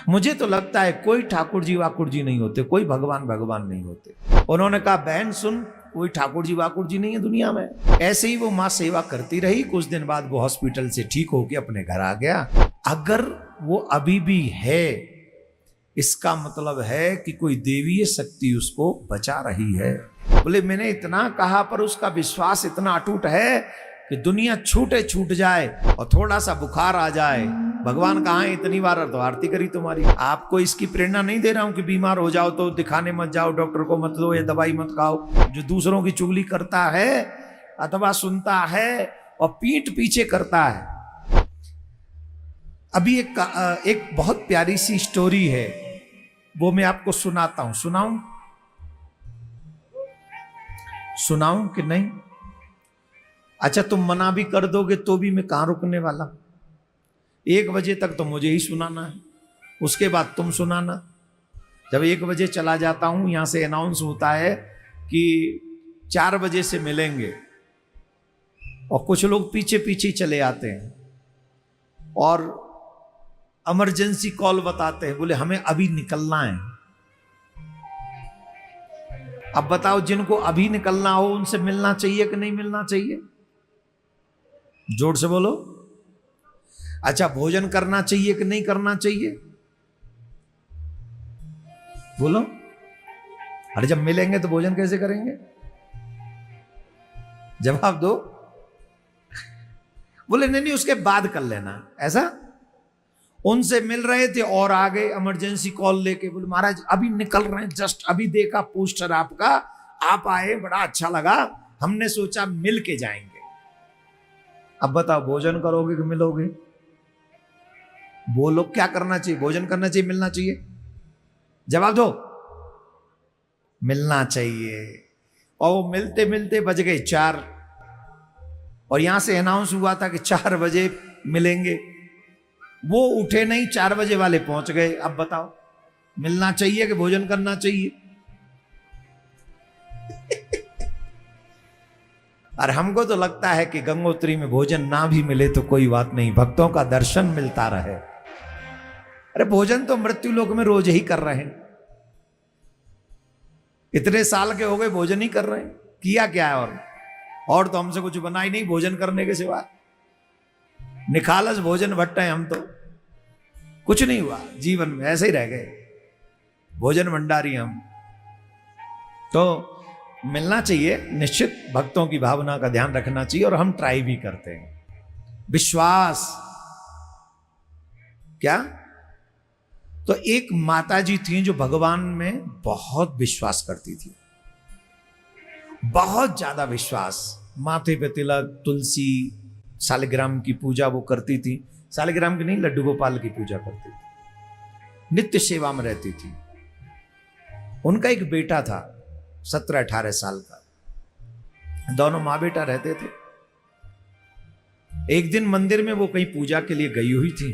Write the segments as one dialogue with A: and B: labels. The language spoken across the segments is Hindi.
A: मुझे तो लगता है कोई ठाकुर जी वाकुर जी नहीं होते, कोई भगवान भगवान नहीं होते। उन्होंने कहा बहन सुन, कोई ठाकुर जी वाकुर जी नहीं है दुनिया में। ऐसे ही वो माँ सेवा करती रही। कुछ दिन बाद वो हॉस्पिटल से ठीक होके अपने घर आ गया। अगर वो अभी भी है, इसका मतलब है कि कोई देवीय शक्ति उसको बचा रही है। बोले मैंने इतना कहा पर उसका विश्वास इतना अटूट है कि दुनिया छूटे छूट जाए और थोड़ा सा बुखार आ जाए, भगवान कहाँ है, इतनी बार तो आरती करी तुम्हारी। आपको इसकी प्रेरणा नहीं दे रहा हूं कि बीमार हो जाओ तो दिखाने मत जाओ, डॉक्टर को मत लो या दवाई मत खाओ। जो दूसरों की चुगली करता है अथवा सुनता है और पीठ पीछे करता है। अभी एक बहुत प्यारी सी स्टोरी है, वो मैं आपको सुनाता हूं। सुनाऊं कि नहीं? अच्छा तुम मना भी कर दोगे तो भी मैं कहां रुकने वाला। 1 बजे तक तो मुझे ही सुनाना है, उसके बाद तुम सुनाना। जब 1 बजे चला जाता हूं, यहां से अनाउंस होता है कि 4 बजे से मिलेंगे, और कुछ लोग पीछे पीछे चले आते हैं और इमरजेंसी कॉल बताते हैं, बोले हमें अभी निकलना है। अब बताओ, जिनको अभी निकलना हो उनसे मिलना चाहिए कि नहीं मिलना चाहिए? जोर से बोलो। अच्छा, भोजन करना चाहिए कि नहीं करना चाहिए? बोलो। अरे जब मिलेंगे तो भोजन कैसे करेंगे? जवाब दो। बोले नहीं नहीं, उसके बाद कर लेना। ऐसा उनसे मिल रहे थे और आ गए इमरजेंसी कॉल लेके। बोले महाराज अभी निकल रहे हैं, जस्ट अभी देखा पोस्टर आपका, आप आए, बड़ा अच्छा लगा, हमने सोचा मिल के जाएंगे। अब बताओ, भोजन करोगे कि मिलोगे? बोलो, क्या करना चाहिए? भोजन करना चाहिए, मिलना चाहिए? जवाब दो। मिलना चाहिए। और वो मिलते मिलते बज गए 4, और यहां से अनाउंस हुआ था कि 4 बजे मिलेंगे। वो उठे नहीं, 4 बजे वाले पहुंच गए। अब बताओ, मिलना चाहिए कि भोजन करना चाहिए? और हमको तो लगता है कि गंगोत्री में भोजन ना भी मिले तो कोई बात नहीं, भक्तों का दर्शन मिलता रहे। अरे भोजन तो मृत्यु लोक में रोज ही कर रहे हैं। इतने साल के हो गए भोजन ही कर रहे हैं। किया क्या है? और तो हमसे कुछ बना ही नहीं भोजन करने के सिवा। निखालस भोजन भट्ट हैं हम तो। कुछ नहीं हुआ जीवन में, ऐसे ही रह गए भोजन भंडारी हम तो। मिलना चाहिए, निश्चित भक्तों की भावना का ध्यान रखना चाहिए, और हम ट्राई भी करते हैं। विश्वास क्या? तो एक माता जी थी जो भगवान में बहुत विश्वास करती थी, बहुत ज्यादा विश्वास। माथे पे तिलक, तुलसी, सालिग्राम की पूजा वो करती थी। सालिग्राम की नहीं, लड्डू गोपाल की पूजा करती थी, नित्य सेवा में रहती थी। उनका एक बेटा था 17-18 साल का, दोनों मां बेटा रहते थे। एक दिन मंदिर में वो कहीं पूजा के लिए गई हुई थी।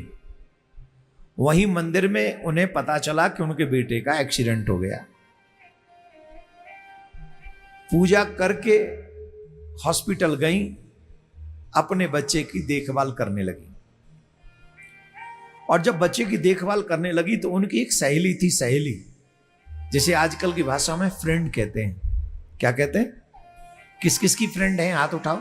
A: वहीं मंदिर में उन्हें पता चला कि उनके बेटे का एक्सीडेंट हो गया। पूजा करके हॉस्पिटल गई, अपने बच्चे की देखभाल करने लगी। और जब बच्चे की देखभाल करने लगी तो उनकी एक सहेली थी, सहेली जिसे आजकल की भाषा में फ्रेंड कहते हैं। क्या कहते हैं? किस किस की फ्रेंड है? हाथ उठाओ।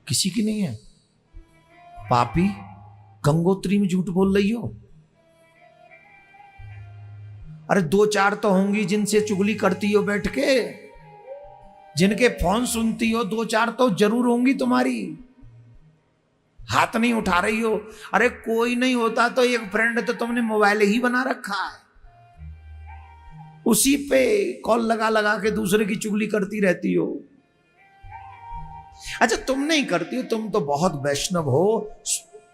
A: किसी की नहीं है? पापी, गंगोत्री में झूठ बोल रही हो। अरे 2-4 तो होंगी जिनसे चुगली करती हो बैठ के, जिनके फोन सुनती हो, 2-4 तो जरूर होंगी तुम्हारी। हाथ नहीं उठा रही हो। अरे कोई नहीं होता तो एक फ्रेंड तो तुमने मोबाइल ही बना रखा है, उसी पे कॉल लगा लगा के दूसरे की चुगली करती रहती हो। अच्छा तुम नहीं करती हो, तुम तो बहुत वैष्णव हो।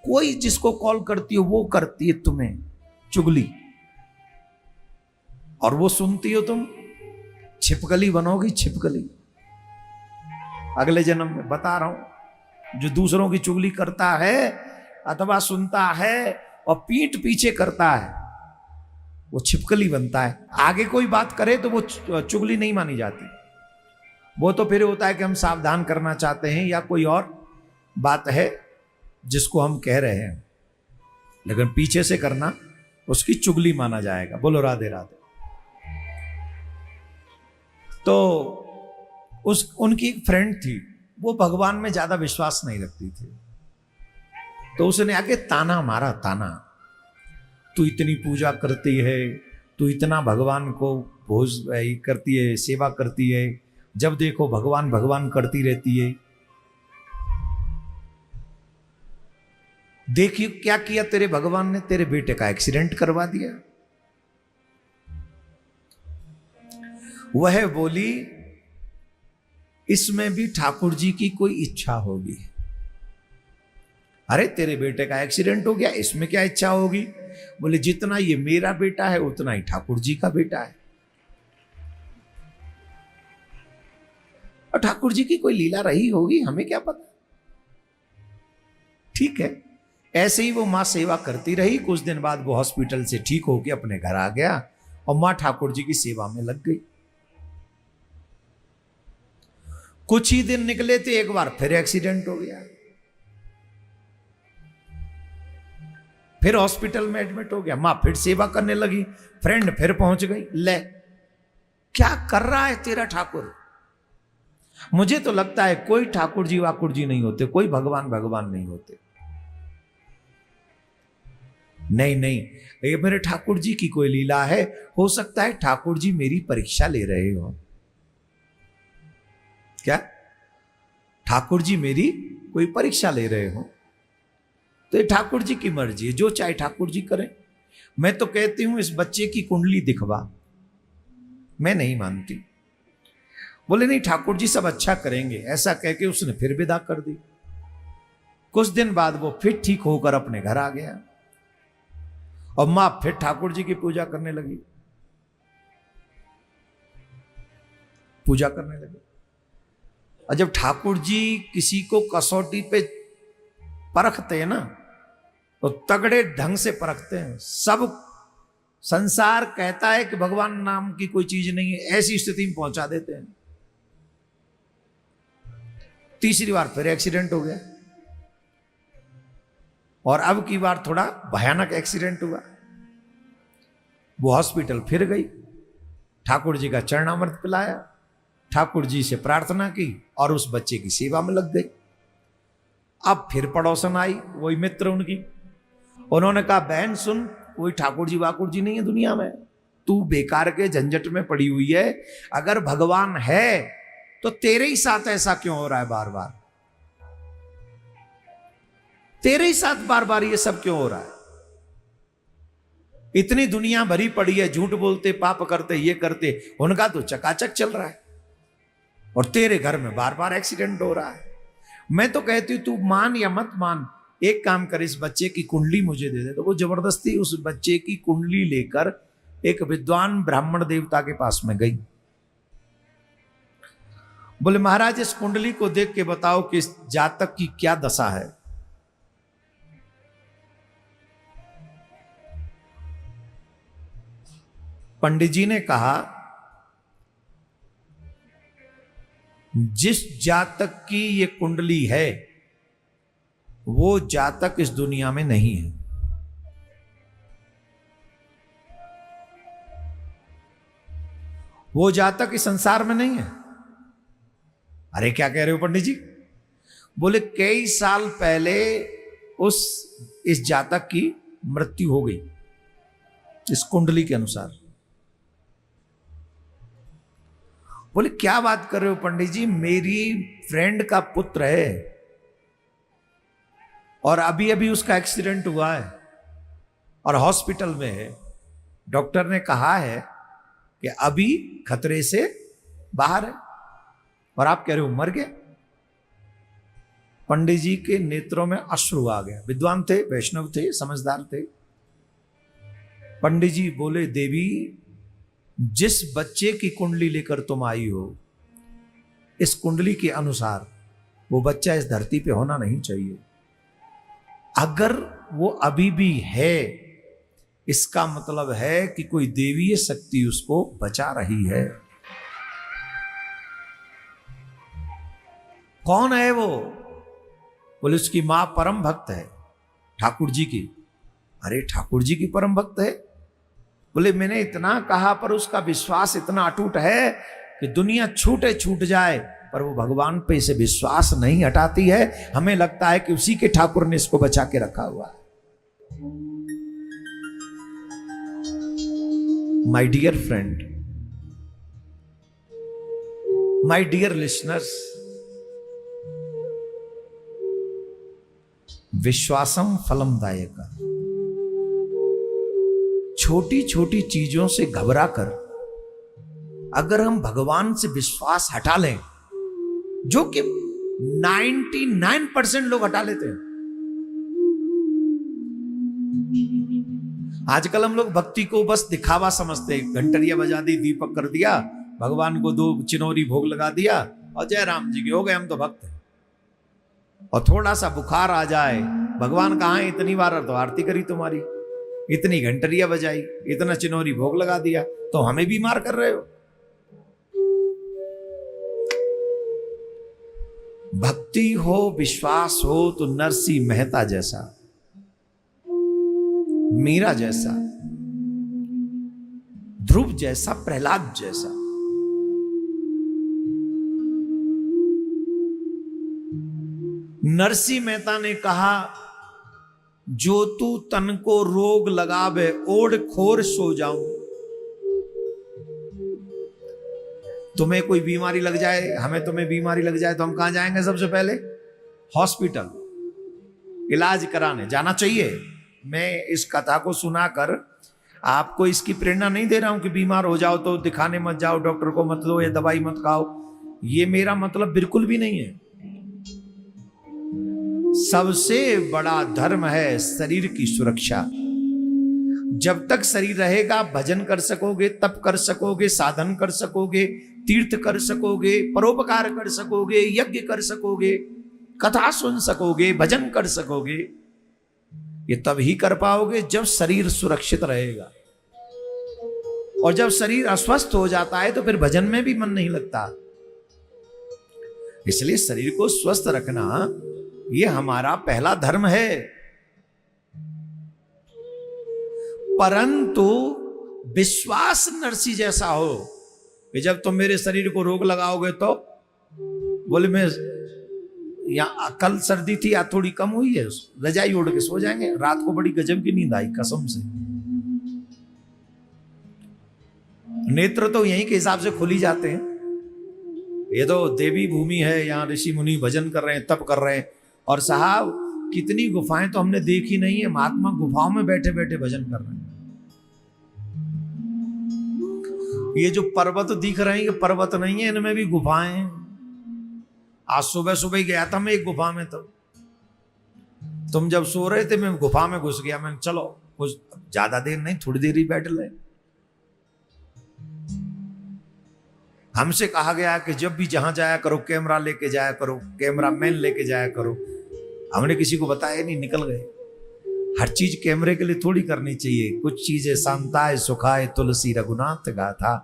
A: कोई जिसको कॉल करती हो वो करती है तुम्हें चुगली, और वो सुनती हो तुम। छिपकली बनोगी, छिपकली अगले जन्म में। बता रहा हूं, जो दूसरों की चुगली करता है अथवा सुनता है और पीठ पीछे करता है, वो छिपकली बनता है। आगे कोई बात करे तो वो चुगली नहीं मानी जाती। वो तो फिर होता है कि हम सावधान करना चाहते हैं या कोई और बात है जिसको हम कह रहे हैं, लेकिन पीछे से करना उसकी चुगली माना जाएगा। बोलो राधे राधे। तो उनकी एक फ्रेंड थी, वो भगवान में ज्यादा विश्वास नहीं रखती थी। तो उसने आके ताना मारा, ताना, तू इतनी पूजा करती है, तू इतना भगवान को भोज करती है, सेवा करती है, जब देखो भगवान भगवान करती रहती है। देखिए क्या किया तेरे भगवान ने, तेरे बेटे का एक्सीडेंट करवा दिया। वह बोली इसमें भी ठाकुर जी की कोई इच्छा होगी। अरे तेरे बेटे का एक्सीडेंट हो गया, इसमें क्या इच्छा होगी? बोले जितना ये मेरा बेटा है उतना ही ठाकुर जी का बेटा है, और ठाकुर जी की कोई लीला रही होगी, हमें क्या पता। ठीक है, ऐसे ही वो मां सेवा करती रही। कुछ दिन बाद वो हॉस्पिटल से ठीक होकर अपने घर आ गया और मां ठाकुर जी की सेवा में लग गई। कुछ ही दिन निकले थे, एक बार फिर एक्सीडेंट हो गया, फिर हॉस्पिटल में एडमिट हो गया। मां फिर सेवा करने लगी, फ्रेंड फिर पहुंच गई। ले क्या कर रहा है तेरा ठाकुर? मुझे तो लगता है कोई ठाकुर जी वाकुर जी नहीं होते, कोई भगवान भगवान नहीं होते। नहीं नहीं, ये मेरे ठाकुर जी की कोई लीला है। हो सकता है ठाकुर जी मेरी परीक्षा ले रहे हो। क्या ठाकुर जी मेरी कोई परीक्षा ले रहे हो? तो ये ठाकुर जी की मर्जी है, जो चाहे ठाकुर जी करें। मैं तो कहती हूं इस बच्चे की कुंडली दिखवा। मैं नहीं मानती। बोले नहीं ठाकुर जी सब अच्छा करेंगे, ऐसा कह के उसने फिर विदा कर दी। कुछ दिन बाद वो फिर ठीक होकर अपने घर आ गया और मां फिर ठाकुर जी की पूजा करने लगी, पूजा करने लगी। और जब ठाकुर जी किसी को कसौटी पे परखते हैं ना, तो तगड़े ढंग से परखते हैं। सब संसार कहता है कि भगवान नाम की कोई चीज नहीं है, ऐसी स्थिति में पहुंचा देते हैं। तीसरी बार फिर एक्सीडेंट हो गया और अब की बार थोड़ा भयानक एक्सीडेंट हुआ। वो हॉस्पिटल फिर गई, ठाकुर जी का चरणामृत पिलाया, ठाकुर जी से प्रार्थना की और उस बच्चे की सेवा में लग गई। अब फिर पड़ोसन आई, वही मित्र उनकी, उन्होंने कहा बहन सुन, कोई ठाकुर जी वाकुर जी नहीं है दुनिया में, तू बेकार के झंझट में पड़ी हुई है। अगर भगवान है तो तेरे ही साथ ऐसा क्यों हो रहा है बार बार? तेरे ही साथ बार बार ये सब क्यों हो रहा है? इतनी दुनिया भरी पड़ी है, झूठ बोलते, पाप करते, ये करते, उनका तो चकाचक चल रहा है और तेरे घर में बार बार एक्सीडेंट हो रहा है। मैं तो कहती हूं तू मान या मत मान, एक काम कर, इस बच्चे की कुंडली मुझे दे दे। तो वो जबरदस्ती उस बच्चे की कुंडली लेकर एक विद्वान ब्राह्मण देवता के पास में गई। बोले महाराज इस कुंडली को देख के बताओ कि इस जातक की क्या दशा है। पंडित जी ने कहा जिस जातक की ये कुंडली है वो जातक इस दुनिया में नहीं है। वो जातक इस संसार में नहीं है। अरे क्या कह रहे हो पंडित जी? बोले कई साल पहले इस जातक की मृत्यु हो गई इस कुंडली के अनुसार। बोले क्या बात कर रहे हो पंडित जी, मेरी फ्रेंड का पुत्र है और अभी अभी उसका एक्सीडेंट हुआ है और हॉस्पिटल में है। डॉक्टर ने कहा है कि अभी खतरे से बाहर है और आप कह रहे हो मर गया। पंडित जी के नेत्रों में अश्रु आ गया। विद्वान थे, वैष्णव थे, समझदार थे। पंडित जी बोले देवी, जिस बच्चे की कुंडली लेकर तुम आई हो, इस कुंडली के अनुसार वो बच्चा इस धरती पे होना नहीं चाहिए। अगर वो अभी भी है, इसका मतलब है कि कोई देवीय शक्ति उसको बचा रही है। कौन है वो? बोले उसकी माँ परम भक्त है ठाकुर जी की। अरे ठाकुर जी की परम भक्त है? बोले मैंने इतना कहा पर उसका विश्वास इतना अटूट है कि दुनिया छूटे छूट जाए पर वो भगवान पे इसे विश्वास नहीं हटाती है। हमें लगता है कि उसी के ठाकुर ने इसको बचा के रखा हुआ है। My dear friend, my dear listeners, विश्वासम फलम दायका। छोटी छोटी चीजों से घबरा कर अगर हम भगवान से विश्वास हटा लें, जो कि 99% लोग हटा लेते हैं। आजकल हम लोग भक्ति को बस दिखावा समझते हैं। घंटरिया बजा दी, दीपक कर दिया, भगवान को 2 चिनोरी भोग लगा दिया और जय राम जी के हो गए, हम तो भक्त हैं। और थोड़ा सा बुखार आ जाए, भगवान कहाँ है, इतनी बार तो आरती करी तुम्हारी, इतनी घंटरिया बजाई, इतना चिनोरी भोग लगा दिया, तो हमें बीमार कर रहे हो। भक्ति हो, विश्वास हो तो नरसिंह मेहता जैसा, मीरा जैसा, ध्रुव जैसा, प्रहलाद जैसा, नरसिंह मेहता ने कहा जो तू तन को रोग लगावे ओढ़ खोर सो जाऊं। तुम्हें कोई बीमारी लग जाए, हमें तुम्हें बीमारी लग जाए तो हम कहां जाएंगे? सबसे पहले हॉस्पिटल, इलाज कराने जाना चाहिए। मैं इस कथा को सुनाकर आपको इसकी प्रेरणा नहीं दे रहा हूं कि बीमार हो जाओ तो दिखाने मत जाओ, डॉक्टर को मत दो या दवाई मत खाओ, ये मेरा मतलब बिल्कुल भी नहीं है। सबसे बड़ा धर्म है शरीर की सुरक्षा। जब तक शरीर रहेगा भजन कर सकोगे, तप कर सकोगे, साधन कर सकोगे, तीर्थ कर सकोगे, परोपकार कर सकोगे, यज्ञ कर सकोगे, कथा सुन सकोगे, भजन कर सकोगे। ये तब ही कर पाओगे जब शरीर सुरक्षित रहेगा। और जब शरीर अस्वस्थ हो जाता है तो फिर भजन में भी मन नहीं लगता। इसलिए शरीर को स्वस्थ रखना ये हमारा पहला धर्म है। परंतु विश्वास नरसिंह जैसा हो कि जब तुम मेरे शरीर को रोग लगाओगे तो बोले मैं या कल सर्दी थी या थोड़ी कम हुई है, रजाई ओढ़ के सो जाएंगे। रात को बड़ी गजब की नींद आई कसम से। नेत्र तो यहीं के हिसाब से खुल ही जाते हैं। ये तो देवी भूमि है, यहाँ ऋषि मुनि भजन कर रहे हैं, तप कर रहे हैं। और साहब कितनी गुफाएं तो हमने देखी नहीं है, महात्मा गुफाओं में बैठे बैठे भजन कर रहे हैं। ये जो पर्वत दिख रहे हैं ये पर्वत नहीं है, इनमें भी गुफाएं हैं। आज सुबह सुबह ही गया था मैं एक गुफा में, तो तुम जब सो रहे थे मैं गुफा में घुस गया। मैंने चलो कुछ ज्यादा देर नहीं, थोड़ी देर ही बैठ ले। हमसे कहा गया कि जब भी जहां जाया करो कैमरा लेके जाया करो, कैमरा मैन लेके जाया करो। हमने किसी को बताया नहीं, निकल गए। हर चीज कैमरे के लिए थोड़ी करनी चाहिए। कुछ चीजें शांताए सुखाए तुलसी रघुनाथ गाथा,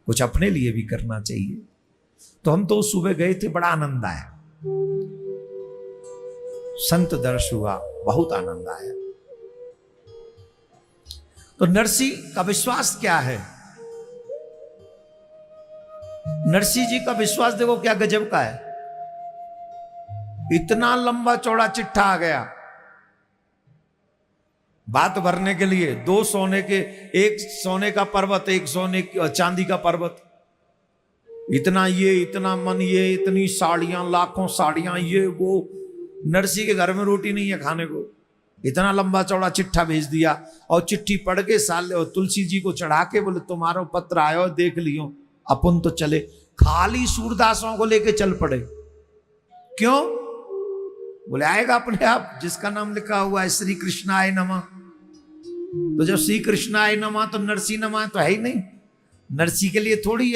A: कुछ अपने लिए भी करना चाहिए। तो हम तो सुबह गए थे, बड़ा आनंद आया, संत दर्श हुआ, बहुत आनंद आया। तो नरसिंह का विश्वास क्या है? नरसिंह जी का विश्वास देखो क्या गजब का है। इतना लंबा चौड़ा चिट्ठा आ गया बात भरने के लिए। 2 सोने के, एक सोने का पर्वत, एक सोने चांदी का पर्वत, इतना ये, इतना मन ये, इतनी साड़ियां, लाखों साड़ियां, ये वो। नरसिंह के घर में रोटी नहीं है खाने को, इतना लंबा चौड़ा चिट्ठा भेज दिया। और चिट्ठी पढ़ के साले और तुलसी जी को चढ़ा के बोले तुम्हारा पत्र आयो, देख लियो, अपन तो चले। खाली सूरदासों को लेके चल पड़े। क्यों? बोले आएगा अपने आप, जिसका नाम लिखा हुआ है श्री कृष्णाय नमः। तो जब श्री कृष्णाय नमः तो नरसिंह नमः तो है ही नहीं। नरसिंह के लिए थोड़ी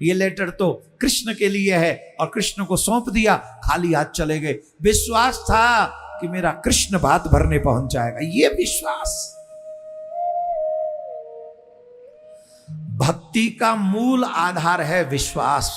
A: ये लेटर तो कृष्ण के लिए है। और कृष्ण को सौंप दिया, खाली हाथ चले गए। विश्वास था कि मेरा कृष्ण भात भरने पहुंच जाएगा, ये विश्वास। भक्ति का मूल आधार है विश्वास।